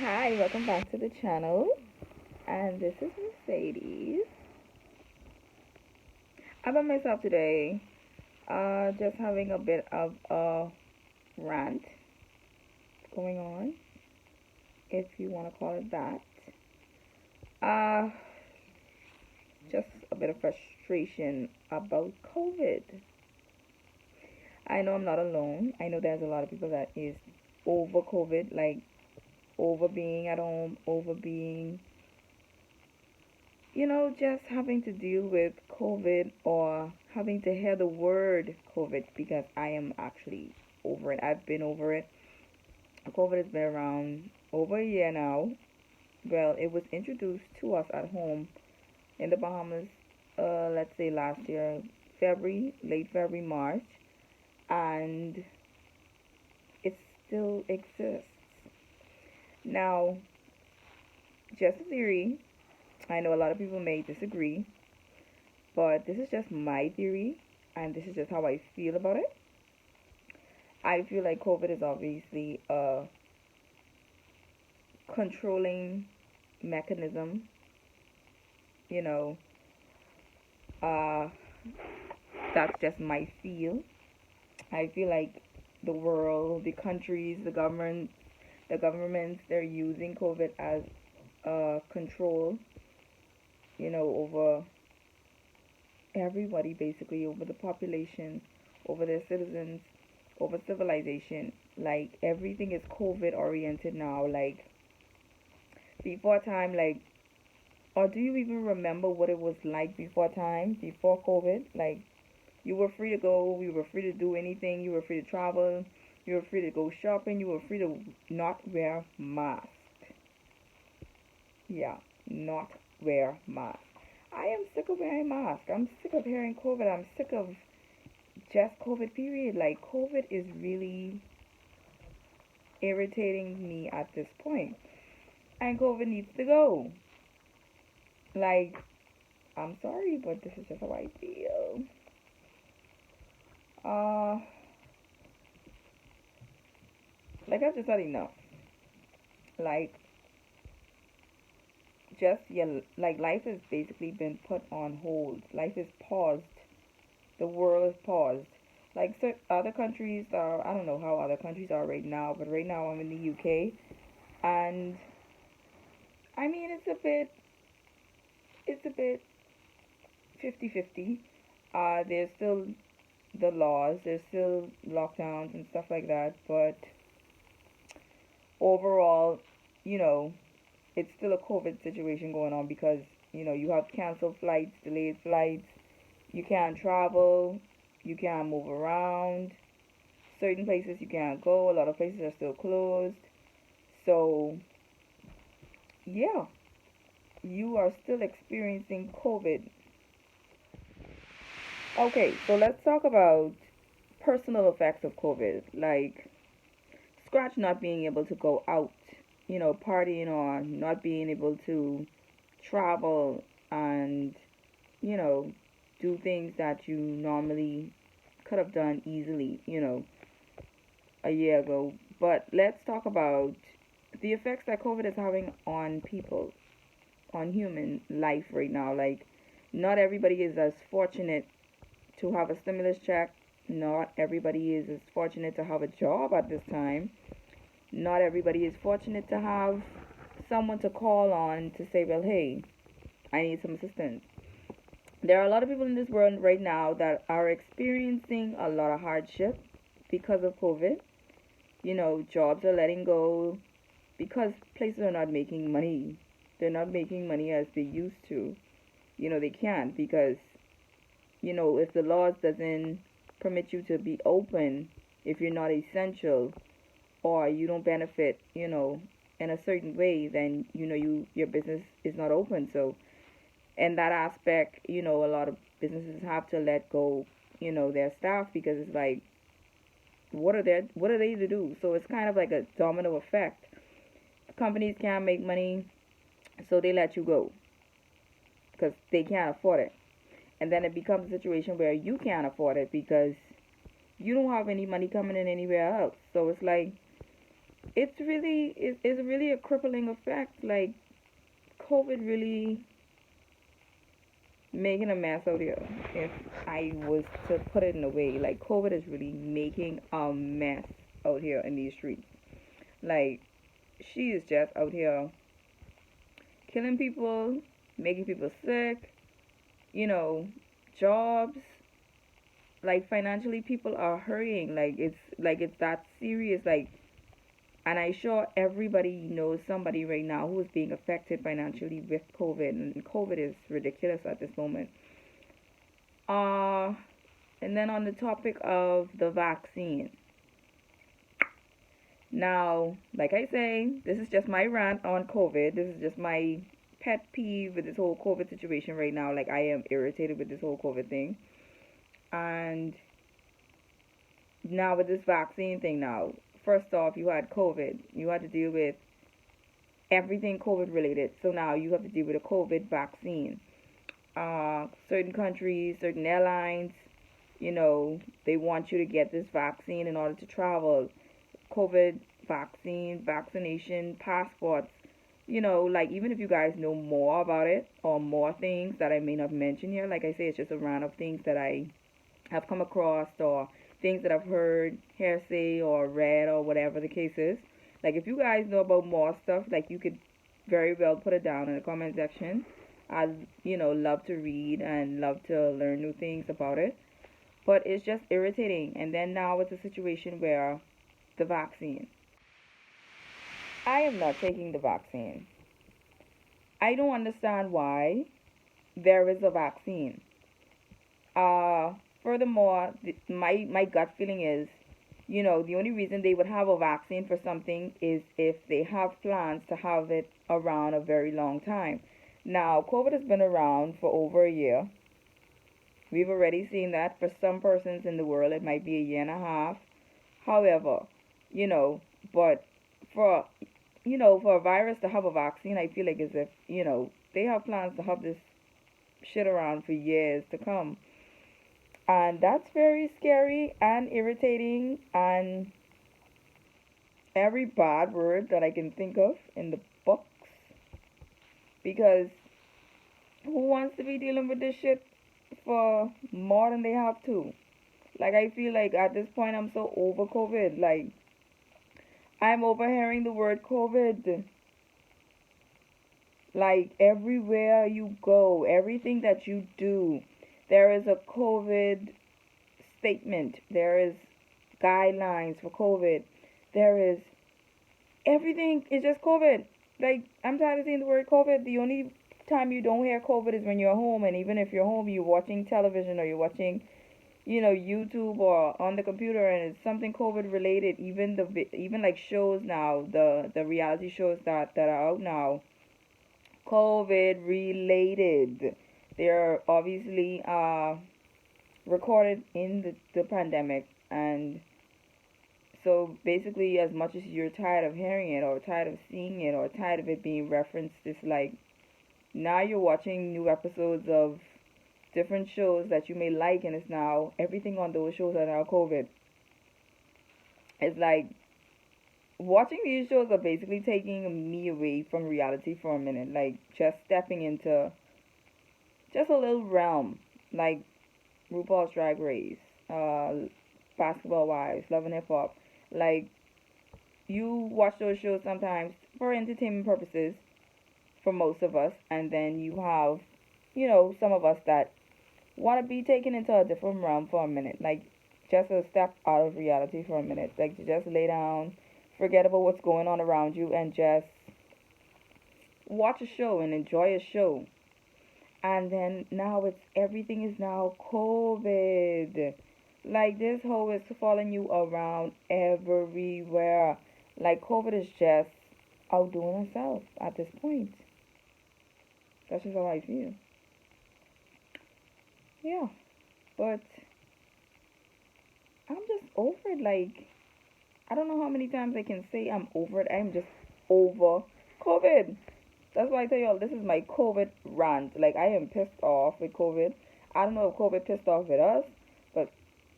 Hi, welcome back to the channel. And this is Mercedes. I'm by myself today, just having a bit of a rant going on, if you want to call it that. Uh, just a bit of frustration about COVID. I know I'm not alone. I know there's a lot of people that is over COVID, like over being at home, over being just having to deal with COVID or having to hear the word COVID because I am actually over it. I've been over it. COVID has been around over a year now. Well, it was introduced to us at home in the Bahamas, let's say last year, February, late February, March, and it still exists. Now, just a theory. I know a lot of people may disagree, but this is just my theory, and this is just how I feel about it. I feel like COVID is obviously a controlling mechanism, you know, uh, that's just my feel. I feel like the world, the countries, the governments, they're using COVID as control, over everybody, basically, over the population, over their citizens, over civilization. Like, everything is COVID oriented now. Like, before time, like, or do you even remember what it was like before time, before COVID? Like, you were free to go, you were free to do anything, you were free to travel, you were free to go shopping, you were free to not wear mask. Yeah, not wear mask. I am sick of wearing mask. I'm sick of hearing COVID. I'm sick of just COVID, period. Like, COVID is really irritating me at this point. And COVID needs to go. Like, I'm sorry, but this is just how I feel. Uh, like, I've just had enough. Like, yeah, like, life has basically been put on hold. Life is paused. The world is paused. Like, so other countries are, I don't know how other countries are right now, but right now I'm in the UK, and I mean, it's a bit 50-50. There's still the laws, there's still lockdowns and stuff like that, but overall, you know, it's still a COVID situation going on because, you have canceled flights, delayed flights, you can't travel, you can't move around, certain places you can't go, a lot of places are still closed. So, yeah, you are still experiencing COVID. Okay, so let's talk about personal effects of COVID, like scratch not being able to go out, partying, or not being able to travel and, you know, do things that you normally could have done easily, a year ago. But let's talk about the effects that COVID is having on people, on human life right now. Like, not everybody is as fortunate to have a stimulus check. Not everybody is as fortunate to have a job at this time. Not everybody is fortunate to have someone to call on to say, well, hey, I need some assistance. There are a lot of people in this world right now that are experiencing a lot of hardship because of COVID. Jobs are letting go because places are not making money. They're not making money as they used to. They can't because, if the laws doesn't permit you to be open, if you're not essential or you don't benefit, in a certain way, then, your business is not open. So in that aspect, a lot of businesses have to let go, their staff because it's like, what are they to do? So it's kind of like a domino effect. Companies can't make money, so they let you go because they can't afford it. And then it becomes a situation where you can't afford it because you don't have any money coming in anywhere else. So it's like it's really a crippling effect. Like COVID really making a mess out here. If I was to put it in a way, like COVID is really making a mess out here in these streets. Like she is just out here killing people, making people sick, you know, jobs, like financially people are hurting. Like it's that serious. Like, and I sure everybody knows somebody right now who is being affected financially with COVID, and COVID is ridiculous at this moment. Uh and then on the topic of the vaccine. Now, like I say, this is just my rant on COVID. This is just my pet peeve with this whole COVID situation right now. Like, I am irritated with this whole COVID thing. And now with this vaccine thing now, first off, you had COVID. You had to deal with everything COVID related. So now you have to deal with a COVID vaccine. Certain countries, certain airlines, they want you to get this vaccine in order to travel. COVID vaccine, vaccination, passports. Like even if you guys know more about it or more things that I may not mention here, like I say, it's just a round of things that I have come across or things that I've heard, hearsay or read or whatever the case is. Like if you guys know about more stuff, like you could very well put it down in the comment section. I'd, love to read and love to learn new things about it. But it's just irritating. And then now it's a situation where the vaccine. I am not taking the vaccine. I don't understand why there is a vaccine. Uh, Furthermore, my gut feeling is, the only reason they would have a vaccine for something is if they have plans to have it around a very long time. Now, COVID has been around for over a year. We've already seen that for some persons in the world, it might be a year and a half. However, you know, but for for a virus to have a vaccine, I feel like as if, they have plans to have this shit around for years to come. And that's very scary and irritating and every bad word that I can think of in the books because who wants to be dealing with this shit for more than they have to? Like I feel like at this point I'm so over COVID. Like I'm overhearing the word COVID. Like everywhere you go, everything that you do, there is a COVID statement. There is guidelines for COVID. There is everything is just COVID. Like I'm tired of seeing the word COVID. The only time you don't hear COVID is when you're home, and even if you're home, you're watching television or you're watching, YouTube or on the computer, and it's something COVID related. Even even like shows now, the reality shows that are out now, COVID related. They're obviously recorded in the pandemic, and so basically, as much as you're tired of hearing it or tired of seeing it or tired of it being referenced, it's like now you're watching new episodes of different shows that you may like, and it's now everything on those shows are now COVID. It's like watching these shows are basically taking me away from reality for a minute, like just stepping into just a little realm, like RuPaul's Drag Race, Basketball Wives, Love and Hip Hop. Like you watch those shows sometimes for entertainment purposes for most of us, and then you have, some of us that want to be taken into a different realm for a minute, like just a step out of reality for a minute, like to just lay down, forget about what's going on around you, and just watch a show and enjoy a show. And then now it's everything is now COVID. Like this whole is following you around everywhere. Like COVID is just outdoing itself at this point. That's just how I feel. Yeah, but I'm just over it. Like I don't know how many times I can say I'm over it. I'm just over COVID. That's why I tell y'all this is my COVID rant. Like I am pissed off with COVID. I don't know if COVID pissed off with us, but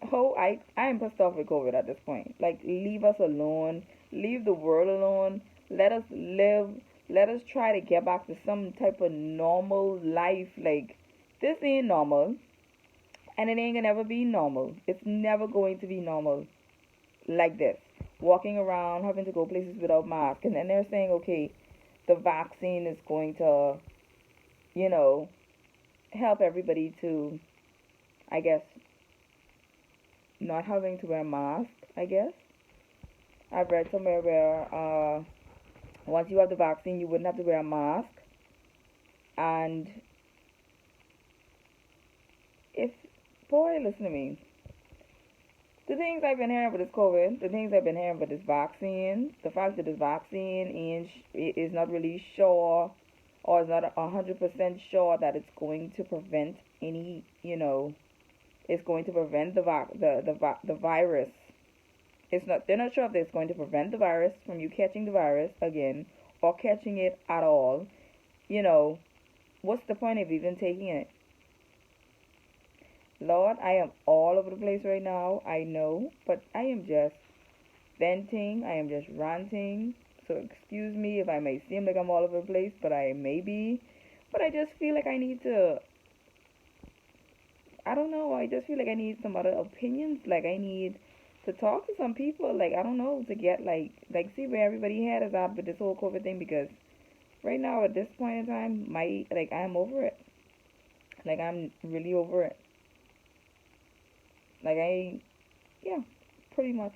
I am pissed off with COVID at this point. Like, leave us alone, leave the world alone. Let us live. Let us try to get back to some type of normal life. Like, this ain't normal, and it ain't gonna ever be normal. It's never going to be normal like this. Walking around, having to go places without masks, and then they're saying, okay, the vaccine is going to, you know, help everybody to, I guess, not having to wear masks. I guess I've read somewhere where once you have the vaccine, you wouldn't have to wear a mask. And if, boy, listen to me. The things I've been hearing with this COVID, the things I've been hearing with this vaccine, the fact that this vaccine is not really sure, or is not 100% sure that it's going to prevent any, it's going to prevent the virus. It's not. They're not sure if it's going to prevent the virus from you catching the virus again, or catching it at all. You know, what's the point of even taking it? Lord, I am all over the place right now. I know, but I am just venting. I am just ranting. So excuse me if I may seem like I'm all over the place, but I may be. But I just feel like I need to. I don't know. I just feel like I need some other opinions. Like, I need to talk to some people. Like, I don't know, to get like see where everybody head is at with this whole COVID thing, because right now at this point in time, I'm over it. Like, I'm really over it. Like, yeah, pretty much,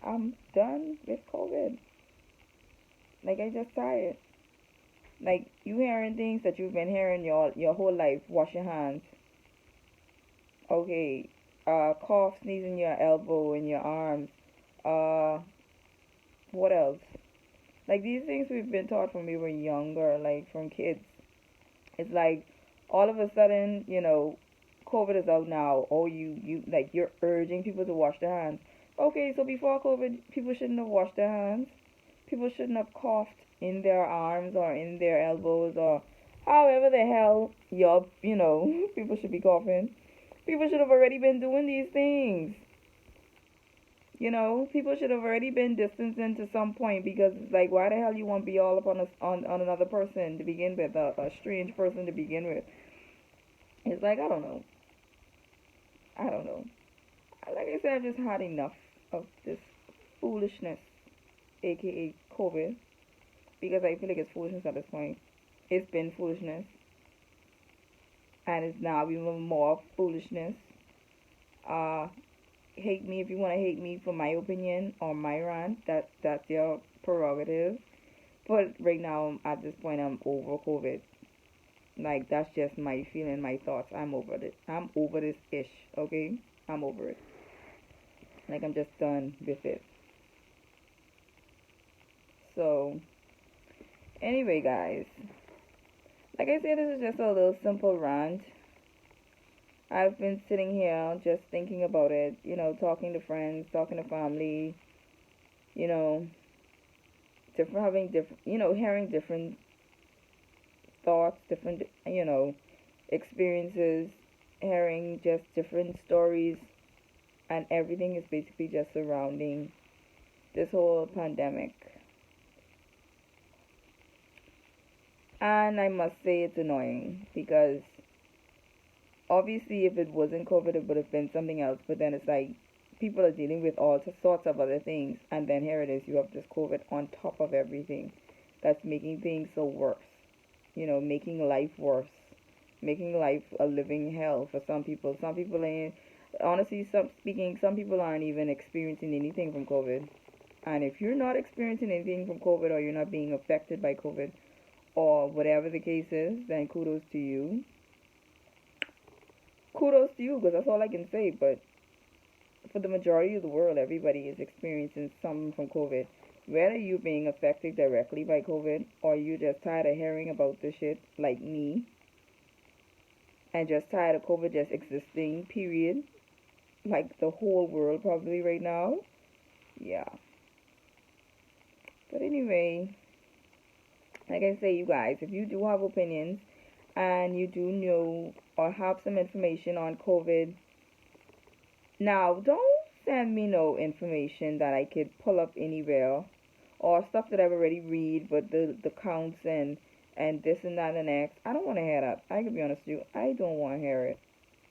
I'm done with COVID. Like, I just tired. Like, you hearing things that you've been hearing your whole life. Wash your hands. Okay. Cough, sneeze in your elbow, in your arms. Uh, what else? Like, these things we've been taught from we were younger, like from kids. It's like all of a sudden, COVID is out now. Oh, you're urging people to wash their hands. Okay, so before COVID, people shouldn't have washed their hands. People shouldn't have coughed in their arms or in their elbows, or however the hell people should be coughing. People should have already been doing these things. People should have already been distancing to some point, because it's like, why the hell you want to be all up on another person to begin with, a strange person to begin with? It's like, I don't know. I don't know. Like I said, I've just had enough of this foolishness, aka COVID, because I feel like it's foolishness at this point. It's been foolishness, and it's now even more foolishness. Uh, Hate me if you want to hate me for my opinion or my rant. That's your prerogative. But right now, at this point, I'm over COVID. Like, that's just my feeling, my thoughts. I'm over it. I'm over this ish. Okay, I'm over it. Like, I'm just done with it. So, anyway, guys, like I said, this is just a little simple rant. I've been sitting here just thinking about it, talking to friends, talking to family, you know, hearing different thoughts, different, experiences, hearing just different stories, and everything is basically just surrounding this whole pandemic. And I must say it's annoying, because obviously if it wasn't COVID, it would have been something else. But then it's like people are dealing with all sorts of other things, and then here it is, you have this COVID on top of everything, that's making things so worse. Making life worse, making life a living hell for some people. Some people ain't, honestly, some people aren't even experiencing anything from COVID. And if you're not experiencing anything from COVID, or you're not being affected by COVID, or whatever the case is, then kudos to you. Kudos to you, because that's all I can say. But for the majority of the world, everybody is experiencing something from COVID. Whether you're being affected directly by COVID, or you're just tired of hearing about this shit, like me, and just tired of COVID just existing, period, like the whole world probably right now. Yeah. But anyway, like I say, you guys, if you do have opinions, and you do know or have some information on COVID, Now, don't send me no information that I could pull up anywhere or stuff that I've already read, but the counts and this and that and X. I don't want to hear that. I can be honest with you. I don't want to hear it.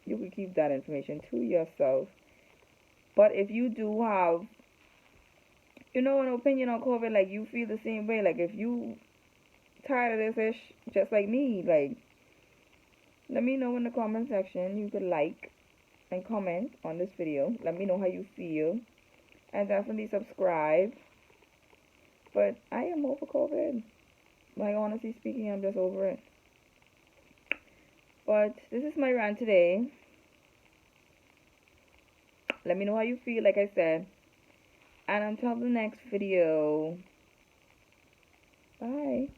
You can keep that information to yourself. But if you do have, an opinion on COVID, like you feel the same way, like if you tired of this ish, just like me, like let me know in the comment section. You could like and comment on this video. Let me know how you feel. And definitely subscribe. But I am over COVID. Like, honestly speaking, I'm just over it. But this is my rant today. Let me know how you feel, like I said. And until the next video, bye.